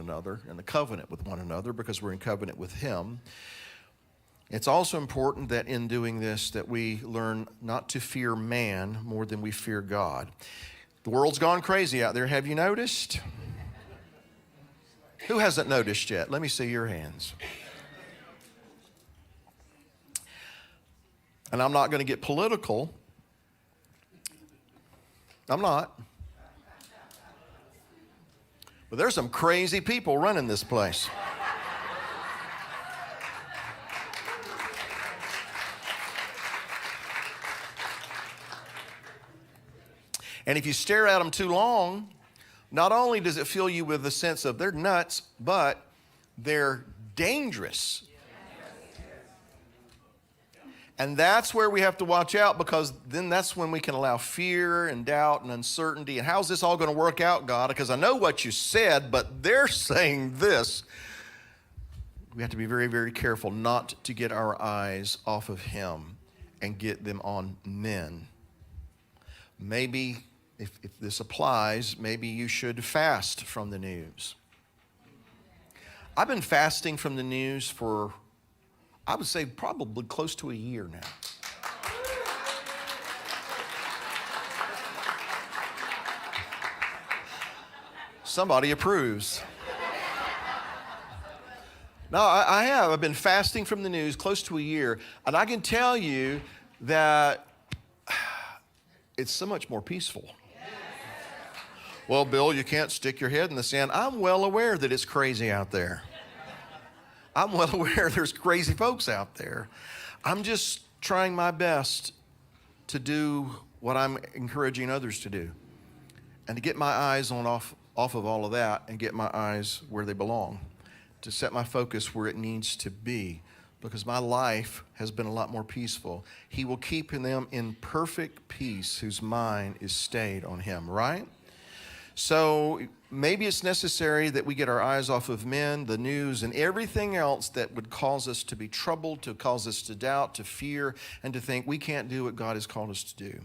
another, in the covenant with one another, because we're in covenant with him. It's also important that in doing this that we learn not to fear man more than we fear God. The world's gone crazy out there. Have you noticed? Who hasn't noticed yet? Let me see your hands. And I'm not going to get political. I'm not. But there's some crazy people running this place. And if you stare at them too long, not only does it fill you with a sense of they're nuts, but they're dangerous. And that's where we have to watch out, because then that's when we can allow fear and doubt and uncertainty. And how's this all going to work out, God? Because I know what you said, but they're saying this. We have to be very, very careful not to get our eyes off of him and get them on men. Maybe if this applies, maybe you should fast from the news. I've been fasting from the news for, I would say, probably close to a year now. Somebody approves. No, I have. I've been fasting from the news close to a year, and I can tell you that it's so much more peaceful. Well, Bill, you can't stick your head in the sand. I'm well aware that it's crazy out there. I'm well aware there's crazy folks out there. I'm just trying my best to do what I'm encouraging others to do, and to get my eyes off of all of that and get my eyes where they belong, to set my focus where it needs to be, because my life has been a lot more peaceful. He will keep them in perfect peace whose mind is stayed on him, right? So maybe it's necessary that we get our eyes off of men, the news, and everything else that would cause us to be troubled, to cause us to doubt, to fear, and to think we can't do what God has called us to do.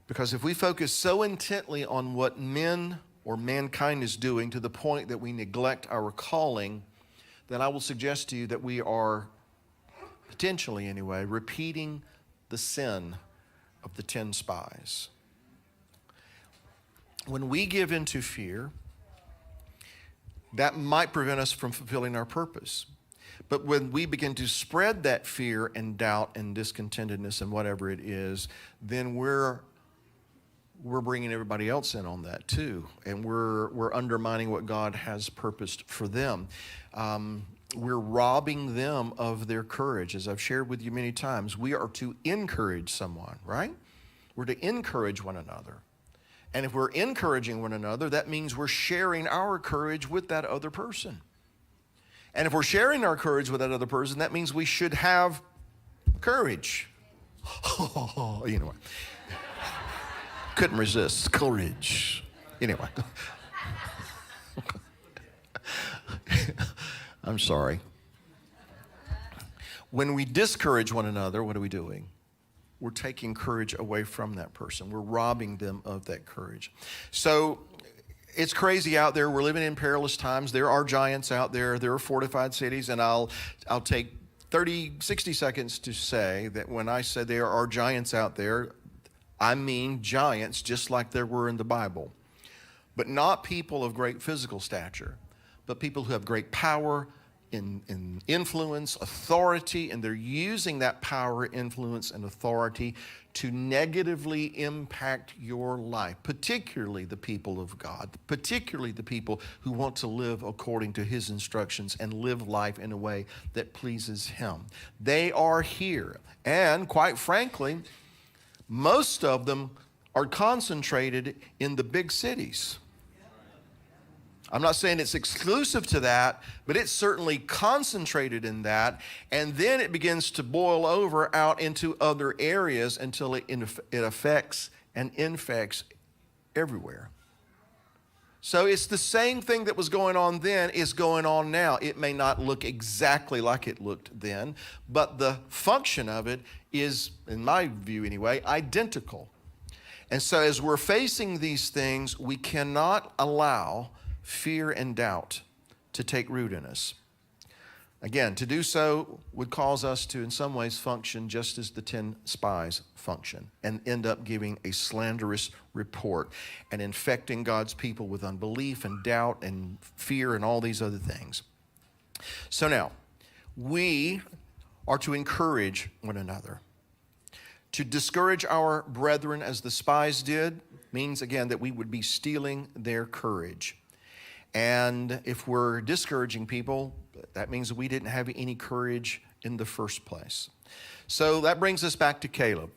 Because if we focus so intently on what men or mankind is doing to the point that we neglect our calling, then I will suggest to you that we are, potentially anyway, repeating the sin of the 10 spies. When we give into fear, that might prevent us from fulfilling our purpose. But when we begin to spread that fear and doubt and discontentedness and whatever it is, then we're bringing everybody else in on that too. And we're undermining what God has purposed for them. We're robbing them of their courage. As I've shared with you many times, we are to encourage someone, right? We're to encourage one another. And if we're encouraging one another, that means we're sharing our courage with that other person. And if we're sharing our courage with that other person, that means we should have courage. Anyway. Couldn't resist. Courage. Anyway. I'm sorry. When we discourage one another, what are we doing? We're taking courage away from that person. We're robbing them of that courage. So it's crazy out there. We're living in perilous times. There are giants out there. There are fortified cities. And I'll take 60 seconds to say that when I say there are giants out there, I mean giants just like there were in the Bible. But not people of great physical stature, but people who have great power, in influence, authority, and they're using that power, influence, and authority to negatively impact your life, particularly the people of God, particularly the people who want to live according to his instructions and live life in a way that pleases him. They are here, and quite frankly, most of them are concentrated in the big cities. I'm not saying it's exclusive to that, but it's certainly concentrated in that. And then it begins to boil over out into other areas until it affects and infects everywhere. So it's the same thing that was going on then is going on now. It may not look exactly like it looked then, but the function of it is, in my view anyway, identical. And so as we're facing these things, we cannot allow fear and doubt to take root in us. Again, to do so would cause us to, in some ways, function just as the 10 spies function and end up giving a slanderous report and infecting God's people with unbelief and doubt and fear and all these other things. So now, we are to encourage one another. To discourage our brethren as the spies did means, again, that we would be stealing their courage. And if we're discouraging people, that means we didn't have any courage in the first place. So that brings us back to Caleb.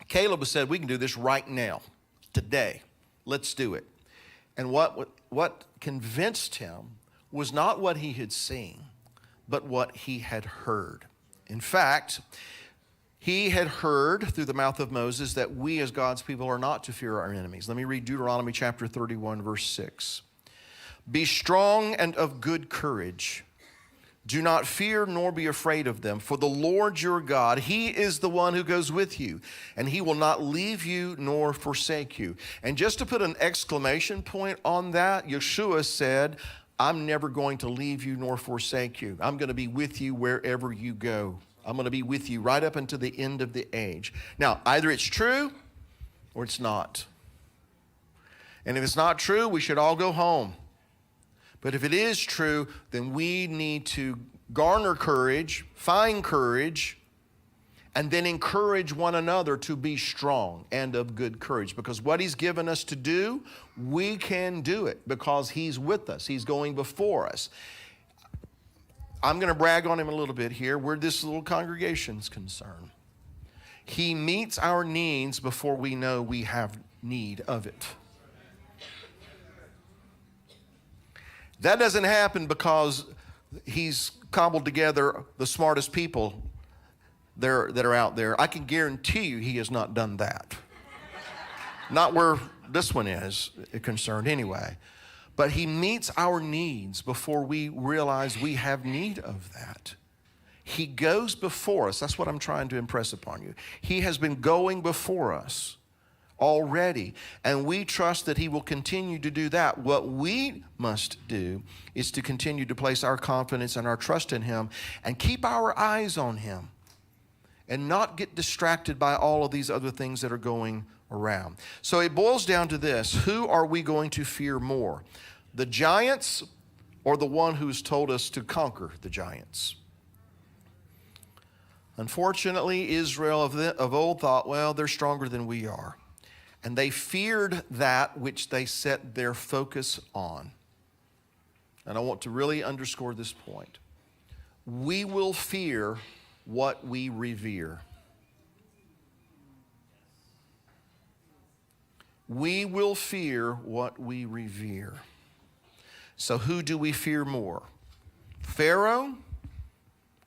Caleb said, we can do this right now, today. Let's do it. And what convinced him was not what he had seen, but what he had heard. In fact, he had heard through the mouth of Moses that we as God's people are not to fear our enemies. Let me read Deuteronomy chapter 31, verse 6. Be strong and of good courage. Do not fear nor be afraid of them, for the Lord your God, he is the one who goes with you, and he will not leave you nor forsake you. And just to put an exclamation point on that, Yeshua said, I'm never going to leave you nor forsake you. I'm going to be with you wherever you go. I'm going to be with you right up until the end of the age. Now, either it's true or it's not. And if it's not true, we should all go home. But if it is true, then we need to garner courage, find courage, and then encourage one another to be strong and of good courage. Because what he's given us to do, we can do it because he's with us. He's going before us. I'm going to brag on him a little bit here where this little congregation's concerned. He meets our needs before we know we have need of it. That doesn't happen because he's cobbled together the smartest people that are out there. I can guarantee you he has not done that. Not where this one is concerned anyway. But he meets our needs before we realize we have need of that. He goes before us. That's what I'm trying to impress upon you. He has been going before us already, and we trust that he will continue to do that. What we must do is to continue to place our confidence and our trust in him and keep our eyes on him and not get distracted by all of these other things that are going around. So it boils down to this: who are we going to fear more? The giants or the one who's told us to conquer the giants? Unfortunately, Israel of old thought, well, they're stronger than we are. And they feared that which they set their focus on. And I want to really underscore this point. We will fear what we revere. We will fear what we revere. So who do we fear more? Pharaoh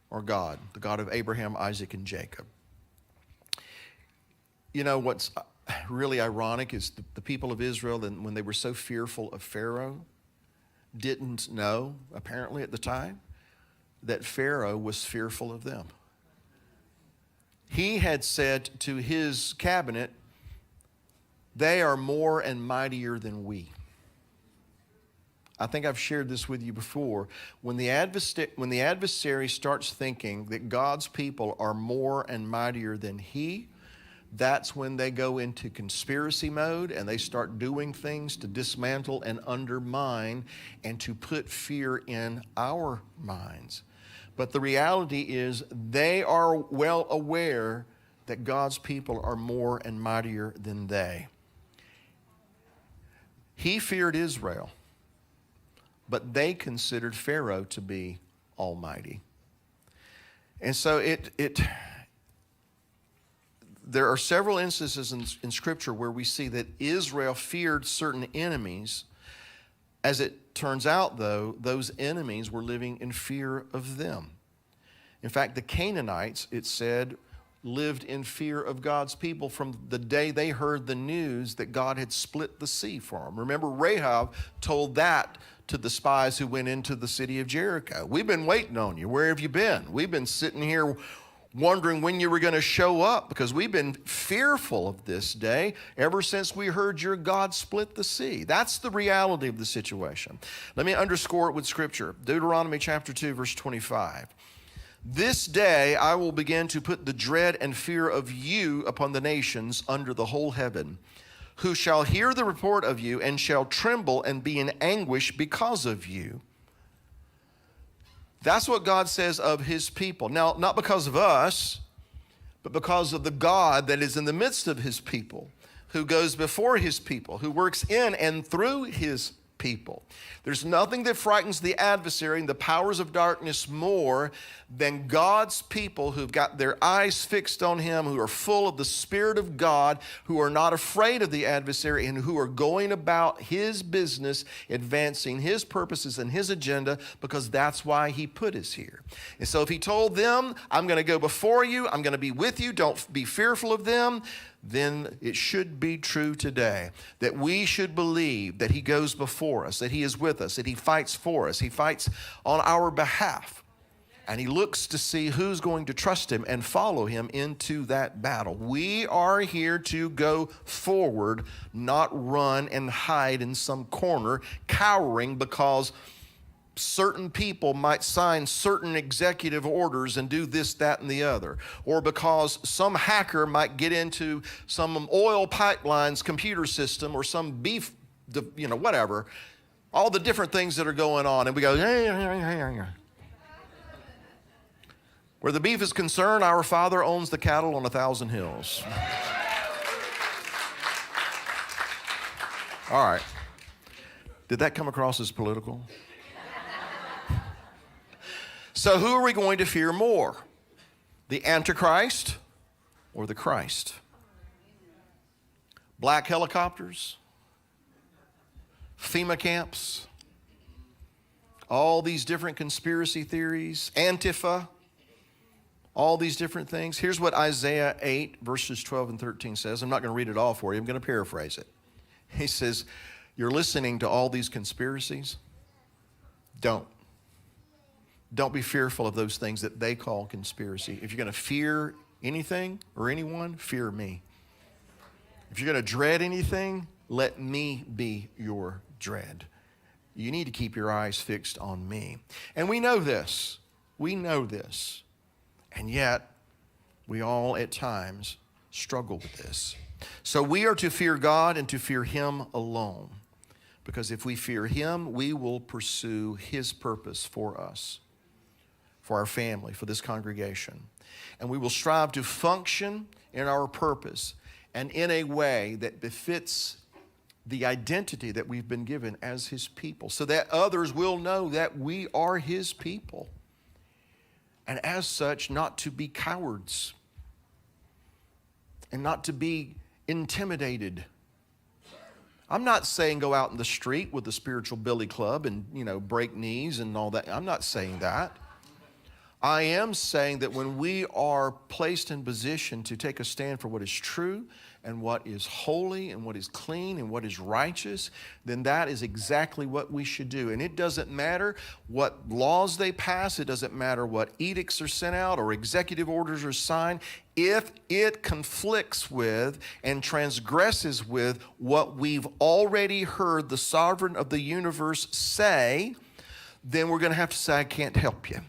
or God, the God of Abraham, Isaac, and Jacob? You know what's really ironic is the people of Israel, when they were so fearful of Pharaoh, didn't know, apparently at the time, that Pharaoh was fearful of them. He had said to his cabinet, they are more and mightier than we. I think I've shared this with you before. When the adversary starts thinking that God's people are more and mightier than he, that's when they go into conspiracy mode and they start doing things to dismantle and undermine and to put fear in our minds. But the reality is they are well aware that God's people are more and mightier than they. He feared Israel, but they considered Pharaoh to be almighty. And so there are several instances in Scripture where we see that Israel feared certain enemies. As it turns out, though, those enemies were living in fear of them. In fact, the Canaanites, it said, lived in fear of God's people from the day they heard the news that God had split the sea for them. Remember, Rahab told that to the spies who went into the city of Jericho. We've been waiting on you. Where have you been? We've been sitting here wondering when you were going to show up, because we've been fearful of this day ever since we heard your God split the sea. That's the reality of the situation. Let me underscore it with Scripture. Deuteronomy chapter 2, verse 25. This day I will begin to put the dread and fear of you upon the nations under the whole heaven, who shall hear the report of you and shall tremble and be in anguish because of you. That's what God says of his people. Now, not because of us, but because of the God that is in the midst of his people, who goes before his people, who works in and through his people. There's nothing that frightens the adversary and the powers of darkness more than God's people who've got their eyes fixed on him, who are full of the Spirit of God, who are not afraid of the adversary, and who are going about his business, advancing his purposes and his agenda, because that's why he put us here. And so if he told them, I'm going to go before you, I'm going to be with you, don't be fearful of them, then it should be true today that we should believe that he goes before us, that he is with us, that he fights for us, he fights on our behalf, and he looks to see who's going to trust him and follow him into that battle. We are here to go forward, not run and hide in some corner, cowering because certain people might sign certain executive orders and do this, that, and the other. Or because some hacker might get into some oil pipeline's computer system or some beef, whatever. All the different things that are going on. And we go, where the beef is concerned, our Father owns the cattle on 1,000 hills. All right. Did that come across as political? So who are we going to fear more? The Antichrist or the Christ? Black helicopters, FEMA camps, all these different conspiracy theories, Antifa, all these different things. Here's what Isaiah 8, verses 12 and 13 says. I'm not going to read it all for you. I'm going to paraphrase it. He says, you're listening to all these conspiracies? Don't be fearful of those things that they call conspiracy. If you're going to fear anything or anyone, fear me. If you're going to dread anything, let me be your dread. You need to keep your eyes fixed on me. And we know this. We know this. And yet, we all at times struggle with this. So we are to fear God and to fear him alone. Because if we fear him, we will pursue his purpose for us, for our family, for this congregation. And we will strive to function in our purpose and in a way that befits the identity that we've been given as his people, so that others will know that we are his people. And as such, not to be cowards and not to be intimidated. I'm not saying go out in the street with the spiritual billy club and, break knees and all that. I'm not saying that. I am saying that when we are placed in position to take a stand for what is true and what is holy and what is clean and what is righteous, then that is exactly what we should do. And it doesn't matter what laws they pass. It doesn't matter what edicts are sent out or executive orders are signed. If it conflicts with and transgresses with what we've already heard the sovereign of the universe say, then we're going to have to say, I can't help you.